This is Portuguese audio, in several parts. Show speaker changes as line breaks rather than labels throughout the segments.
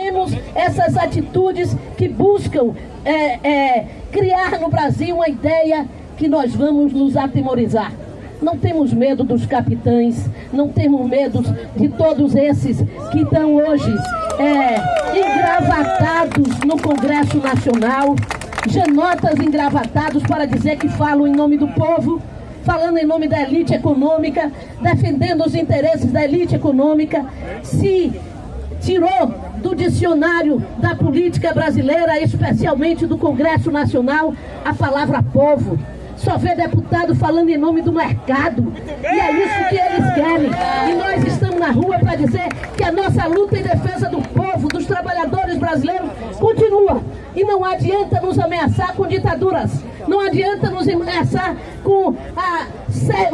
vemos essas atitudes que buscam criar no Brasil uma ideia que nós vamos nos atemorizar. Não temos medo dos capitães, não temos medo de todos esses que estão hoje engravatados no Congresso Nacional, janotas engravatados para dizer que falam em nome do povo, falando em nome da elite econômica, defendendo os interesses da elite econômica. Se tirou do dicionário da política brasileira, especialmente do Congresso Nacional, a palavra povo. Só vê deputado falando em nome do mercado. E é isso que eles querem. E nós estamos na rua para dizer que a nossa luta em defesa do povo, dos trabalhadores brasileiros, continua. E não adianta nos ameaçar com ditaduras. Não adianta nos ameaçar com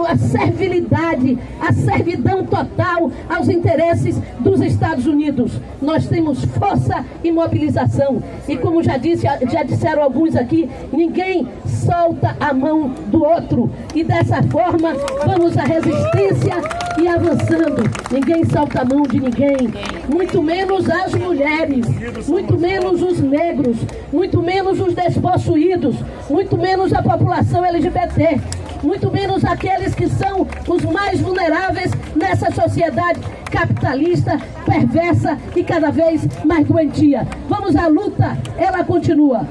a servilidade, a servidão total aos interesses dos Estados Unidos. Nós temos força e mobilização. E como já disseram alguns aqui, ninguém solta a mão do outro. E dessa forma, vamos à resistência e avançando. Ninguém solta a mão de ninguém. Muito menos as mulheres, muito menos os negros, muito menos os despossuídos, muito menos a população LGBT, muito menos aqueles que são os mais vulneráveis nessa sociedade capitalista, perversa e cada vez mais doentia. Vamos à luta, ela continua.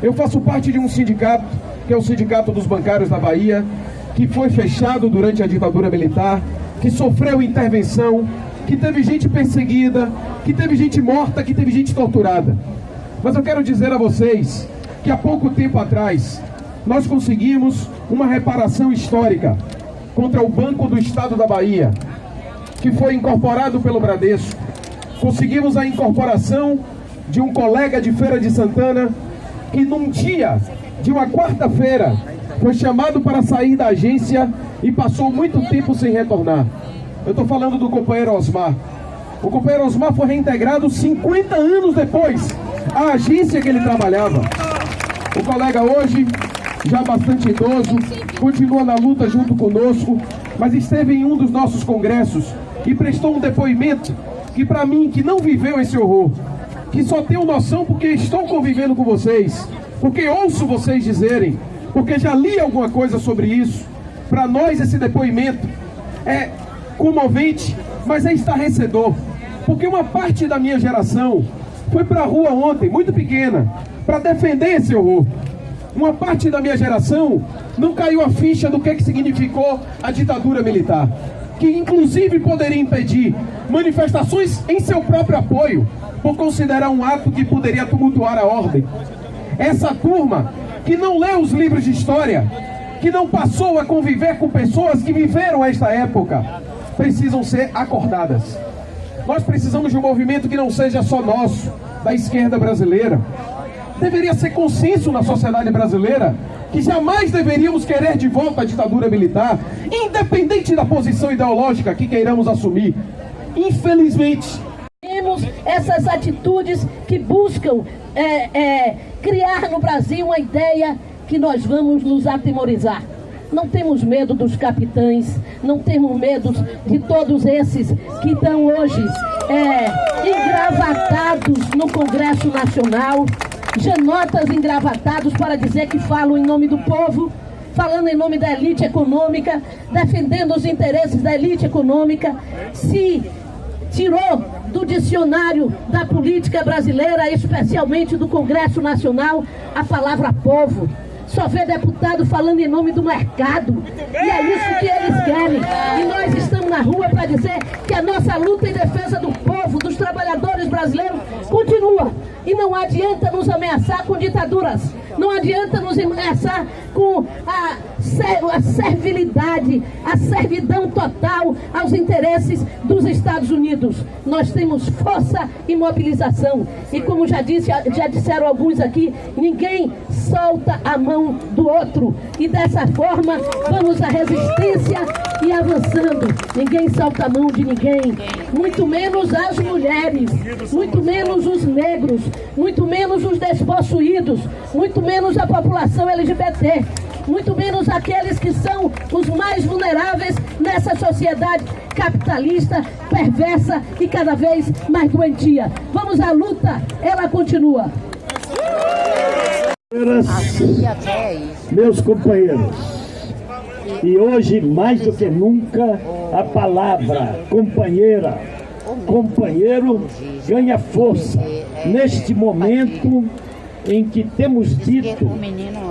Eu faço parte de um sindicato, que é o Sindicato dos Bancários da Bahia, que foi fechado durante a ditadura militar, que sofreu intervenção, que teve gente perseguida, que teve gente morta, que teve gente torturada. Mas eu quero dizer a vocês que há pouco tempo atrás, nós conseguimos uma reparação histórica contra o Banco do Estado da Bahia, que foi incorporado pelo Bradesco. Conseguimos a incorporação de um colega de Feira de Santana, que num dia de uma quarta-feira foi chamado para sair da agência e passou muito tempo sem retornar. Eu estou falando do companheiro Osmar. O companheiro Osmar foi reintegrado 50 anos depois à agência que ele trabalhava. O colega hoje, já bastante idoso, continua na luta junto conosco, mas esteve em um dos nossos congressos e prestou um depoimento que, para mim, que não viveu esse horror, que só tenho noção porque estou convivendo com vocês, porque ouço vocês dizerem, porque já li alguma coisa sobre isso. Para nós esse depoimento é comovente, mas é estarrecedor, porque uma parte da minha geração foi para a rua ontem, muito pequena, para defender esse horror. Uma parte da minha geração não caiu a ficha do que significou a ditadura militar, que inclusive poderia impedir manifestações em seu próprio apoio, por considerar um ato que poderia tumultuar a ordem. Essa turma que não lê os livros de história, que não passou a conviver com pessoas que viveram esta época, precisam ser acordadas. Nós precisamos de um movimento que não seja só nosso, da esquerda brasileira. deveria ser consenso na sociedade brasileira que jamais deveríamos querer de volta a ditadura militar, independente da posição ideológica que queiramos assumir. Infelizmente,
temos essas atitudes que buscam criar no Brasil uma ideia que nós vamos nos atemorizar. Não temos medo dos capitães, não temos medo de todos esses que estão hoje engravatados no Congresso Nacional, janotas engravatados para dizer que falam em nome do povo, falando em nome da elite econômica, defendendo os interesses da elite econômica. Se tirou do dicionário da política brasileira, especialmente do Congresso Nacional, a palavra povo. Só vê deputado falando em nome do mercado. E é isso que eles querem. E nós estamos na rua para dizer que a nossa luta em defesa do povo, dos trabalhadores brasileiros, continua. E não adianta nos ameaçar com ditaduras. Não adianta nos ameaçar com a servilidade, a servidão total aos interesses dos Estados Unidos. Nós temos força e mobilização. E como já disseram alguns aqui, ninguém solta a mão do outro. E dessa forma, vamos à resistência e avançando. Ninguém solta a mão de ninguém. Muito menos as mulheres, muito menos os negros, muito menos os despossuídos, muito menos a população LGBT, muito menos aqueles que são os mais vulneráveis nessa sociedade capitalista, perversa e cada vez mais doentia. Vamos à luta, ela continua.
Meus companheiros, e hoje mais do que nunca a palavra companheira, companheiro ganha força neste momento em que temos dito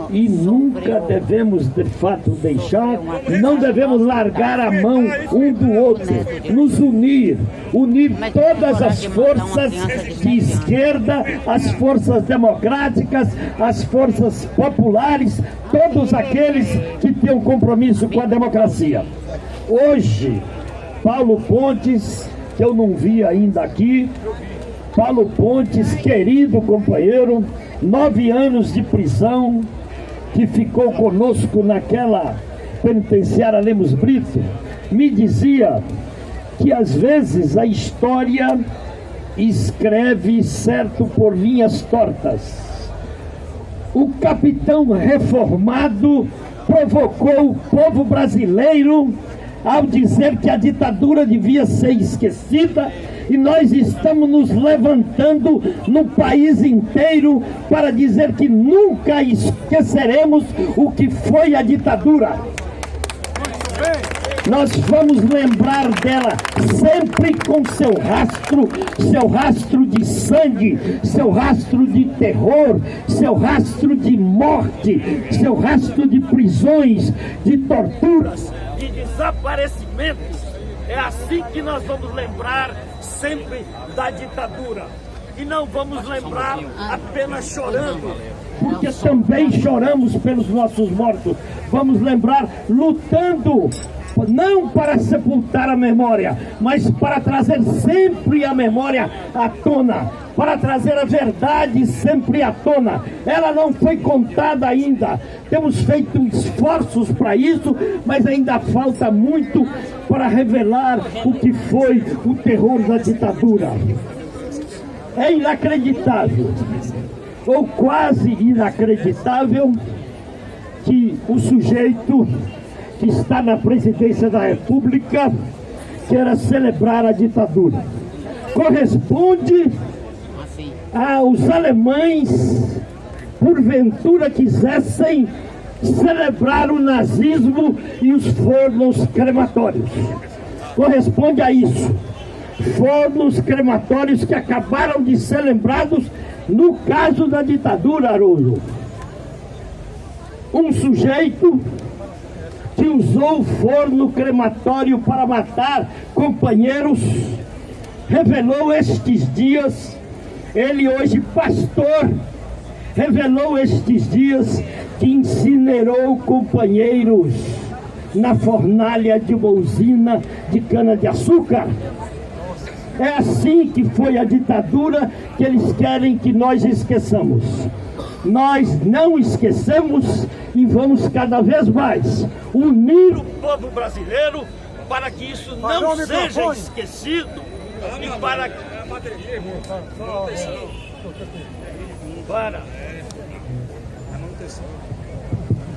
e nunca devemos de fato deixar, não devemos largar a mão um do outro, nos unir todas as forças de esquerda, as forças democráticas, as forças populares, todos aqueles que têm um compromisso com a democracia. Hoje, Paulo Pontes, que eu não vi ainda aqui, Paulo Pontes, querido companheiro, 9 anos de prisão, que ficou conosco naquela penitenciária Lemos Brito, me dizia que às vezes a história escreve certo por linhas tortas. O capitão reformado provocou o povo brasileiro ao dizer que a ditadura devia ser esquecida, e nós estamos nos levantando no país inteiro para dizer que nunca esqueceremos o que foi a ditadura. Nós vamos lembrar dela sempre com seu rastro de sangue, seu rastro de terror, seu rastro de morte, seu rastro de prisões, de torturas, de desaparecimentos. É assim que nós vamos lembrar sempre da ditadura. E não vamos lembrar apenas chorando, porque também choramos pelos nossos mortos. Vamos lembrar lutando, não para sepultar a memória, mas para trazer sempre a memória à tona, para trazer a verdade sempre à tona. Ela não foi contada ainda. Temos feito esforços para isso, mas ainda falta muito para revelar o que foi o terror da ditadura. É inacreditável, ou quase inacreditável, que o sujeito que está na presidência da República queira celebrar a ditadura. Corresponde aos alemães, porventura quisessem celebrar o nazismo e os fornos crematórios. Corresponde a isso. Fornos crematórios que acabaram de ser lembrados no caso da ditadura, Haroldo. Um sujeito que usou o forno crematório para matar companheiros, revelou estes dias, ele hoje pastor, revelou estes dias que incinerou companheiros na fornalha de uma usina de cana-de-açúcar. É assim que foi a ditadura que eles querem que nós esqueçamos. nós não esquecemos e vamos cada vez mais unir o povo brasileiro para que isso não seja esquecido e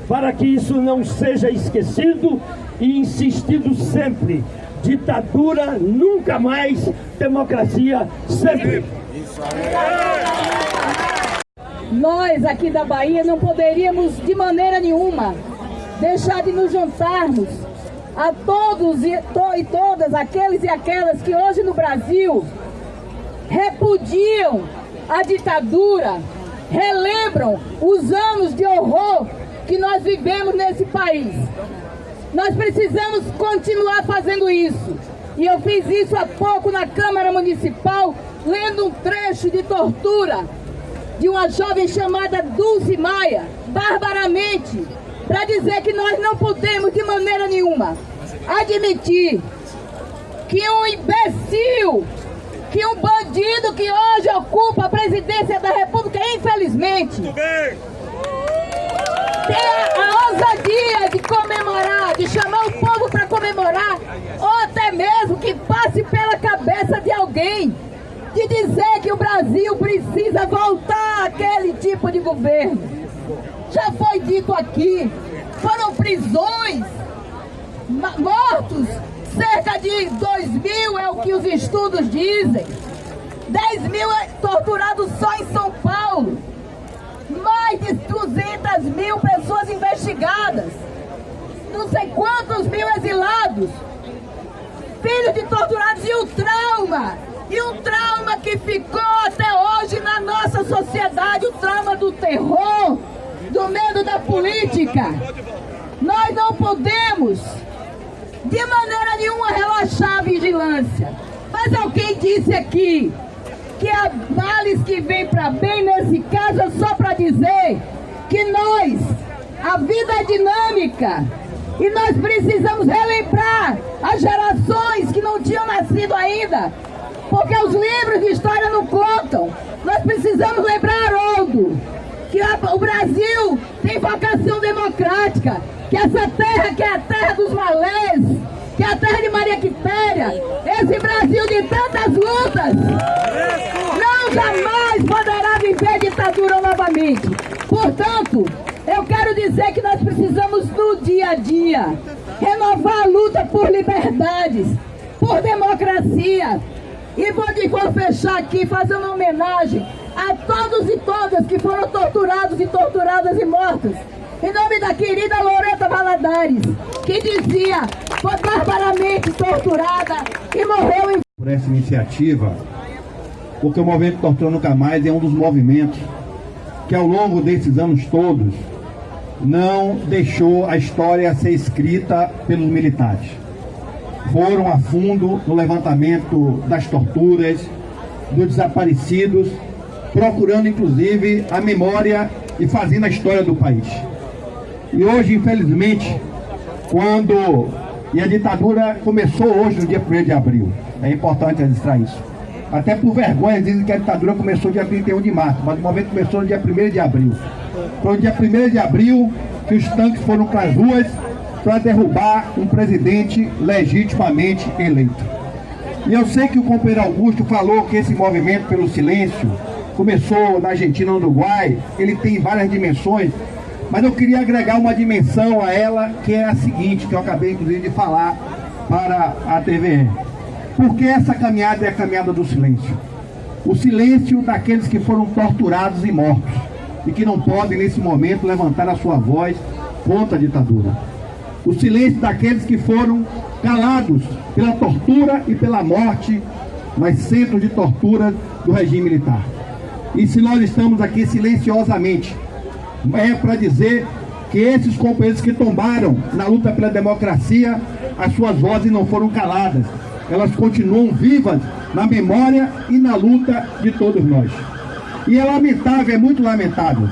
para que isso não seja esquecido e insistido sempre: ditadura nunca mais, democracia sempre.
Nós aqui da Bahia não poderíamos de maneira nenhuma deixar de nos juntarmos a todos e todas aqueles e aquelas que hoje no Brasil repudiam a ditadura, relembram os anos de horror que nós vivemos nesse país. Nós precisamos continuar fazendo isso. E eu fiz isso há pouco na Câmara Municipal, lendo um trecho de tortura de uma jovem chamada Dulce Maia, barbaramente, para dizer que nós não podemos de maneira nenhuma admitir que um imbecil, que um bandido que hoje ocupa a presidência da República, infelizmente, tem a ousadia de comemorar, de chamar o povo para comemorar, ou até mesmo que passe pela cabeça de alguém, de dizer que o Brasil precisa voltar àquele tipo de governo. Já foi dito aqui, foram prisões, mortos, cerca de 2.000 é o que os estudos dizem, 10.000 torturados só em São Paulo, mais de 200.000 pessoas investigadas, não sei quantos mil exilados, filhos de torturados, e um trauma que ficou até hoje na nossa sociedade, o trauma do terror, do medo da política. Nós não podemos de maneira nenhuma relaxar a vigilância. Mas alguém disse aqui que há males que vem para bem. Nesse caso é só para dizer que a vida é dinâmica e nós precisamos relembrar as gerações que não tinham nascido ainda, porque os livros de história não contam. Nós precisamos lembrar, Haroldo, que o Brasil tem vocação democrática, que essa terra que é a terra dos malês, que é a terra de Maria Quitéria, esse Brasil de tantas lutas, não jamais poderá viver ditadura novamente. Portanto, eu quero dizer que nós precisamos no dia a dia renovar a luta por liberdades, por democracia. E vou fechar aqui fazendo uma homenagem a todos e todas que foram torturados e torturadas e mortos. Em nome da querida Loreta Valadares, que dizia, foi barbaramente torturada e morreu em...
Por essa iniciativa, porque o movimento Tortura Nunca Mais é um dos movimentos que ao longo desses anos todos não deixou a história ser escrita pelos militares. Foram a fundo no levantamento das torturas, dos desaparecidos, procurando inclusive a memória e fazendo a história do país. E hoje, infelizmente, a ditadura começou hoje no dia 1º de abril, é importante registrar isso. Até por vergonha dizem que a ditadura começou no dia 31 de março, mas o momento começou no dia 1º de abril. Foi no dia 1º de abril que os tanques foram para as ruas para derrubar um presidente legitimamente eleito. E eu sei que o companheiro Augusto falou que esse movimento pelo silêncio começou na Argentina, no Uruguai, ele tem várias dimensões, mas eu queria agregar uma dimensão a ela, que é a seguinte, que eu acabei inclusive de falar para a TVE. Porque essa caminhada é a caminhada do silêncio. O silêncio daqueles que foram torturados e mortos, e que não podem nesse momento levantar a sua voz contra a ditadura. O silêncio daqueles que foram calados pela tortura e pela morte nos centros de tortura do regime militar. E se nós estamos aqui silenciosamente, é para dizer que esses companheiros que tombaram na luta pela democracia, as suas vozes não foram caladas. Elas continuam vivas na memória e na luta de todos nós. E é lamentável, é muito lamentável,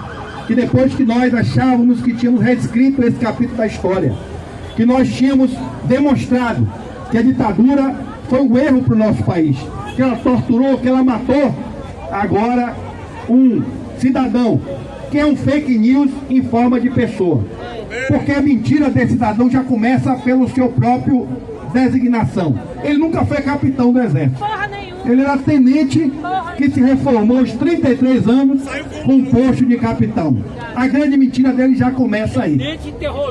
que depois que nós achávamos que tínhamos reescrito esse capítulo da história, que nós tínhamos demonstrado que a ditadura foi um erro para o nosso país, que ela torturou, que ela matou, agora um cidadão, que é um fake news em forma de pessoa. Porque a mentira desse cidadão já começa pelo seu próprio designação. Ele nunca foi capitão do exército. Ele era tenente que se reformou aos 33 anos com um posto de capitão. A grande mentira dele já começa aí.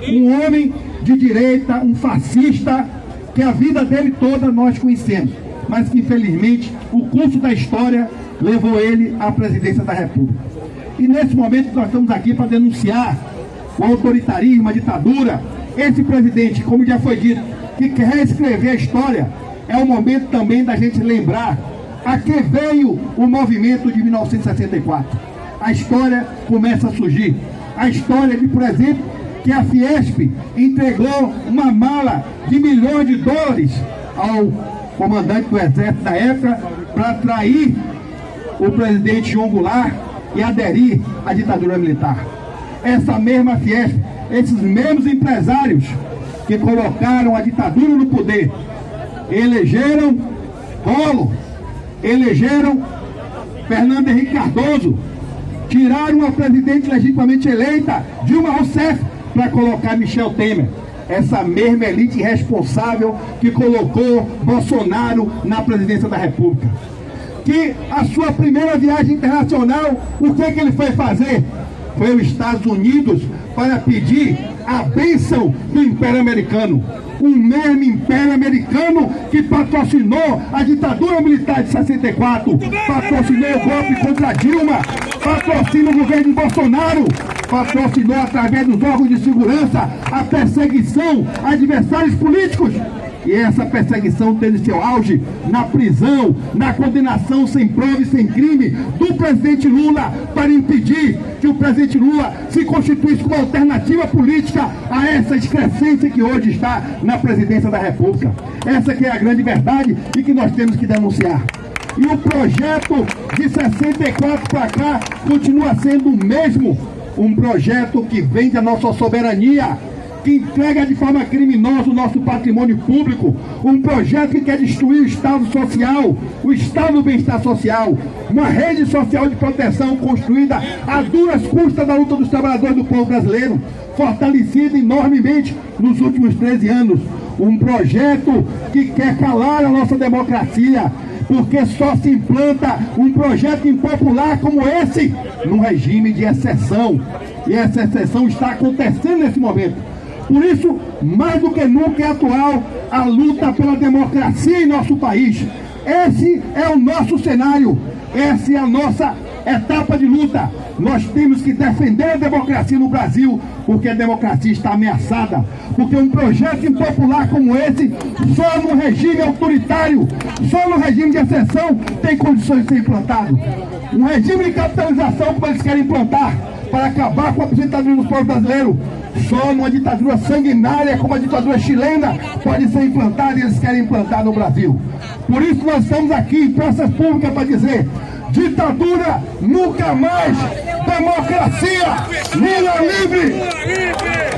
Um homem de direita, um fascista, que a vida dele toda nós conhecemos, mas que infelizmente o curso da história levou ele à presidência da República. E nesse momento nós estamos aqui para denunciar o autoritarismo, a ditadura. Esse presidente, como já foi dito, que quer reescrever a história. É o momento também da gente lembrar a que veio o movimento de 1964. A história começa a surgir. A história de, por exemplo, que a Fiesp entregou uma mala de milhões de dólares ao comandante do exército da época para atrair o presidente João Goulart e aderir à ditadura militar. Essa mesma Fiesp, esses mesmos empresários que colocaram a ditadura no poder, elegeram Collor, elegeram Fernando Henrique Cardoso, tiraram a presidente legitimamente eleita, Dilma Rousseff, para colocar Michel Temer. Essa mesma elite irresponsável que colocou Bolsonaro na presidência da República. Que a sua primeira viagem internacional, o que ele foi fazer? Foi aos Estados Unidos para pedir a bênção do Império Americano. O mesmo Império Americano que patrocinou a ditadura militar de 64, patrocinou o golpe contra Dilma, patrocina o governo de Bolsonaro, patrocinou através dos órgãos de segurança a perseguição a adversários políticos. E essa perseguição teve seu auge na prisão, na condenação sem prova e sem crime do presidente Lula, para impedir que o presidente Lula se constituísse como alternativa política a essa excrescência que hoje está na presidência da República. Essa que é a grande verdade e que nós temos que denunciar. E o projeto de 64 para cá continua sendo o mesmo, um projeto que vem da nossa soberania, que entrega de forma criminosa o nosso patrimônio público, um projeto que quer destruir o Estado social, o Estado do bem-estar social, uma rede social de proteção construída a duras custas da luta dos trabalhadores do povo brasileiro, fortalecida enormemente nos últimos 13 anos, um projeto que quer calar a nossa democracia, porque só se implanta um projeto impopular como esse num regime de exceção, e essa exceção está acontecendo nesse momento. Por isso, mais do que nunca é atual a luta pela democracia em nosso país. Esse é o nosso cenário, essa é a nossa etapa de luta. Nós temos que defender a democracia no Brasil, porque a democracia está ameaçada. Porque um projeto impopular como esse, só no regime autoritário, só no regime de exceção, tem condições de ser implantado. Um regime de capitalização como eles querem implantar, para acabar com a aposentadoria do povo brasileiro, só numa ditadura sanguinária como a ditadura chilena pode ser implantada, e eles querem implantar no Brasil. Por isso nós estamos aqui em praças públicas para dizer: ditadura nunca mais, democracia, Lula livre!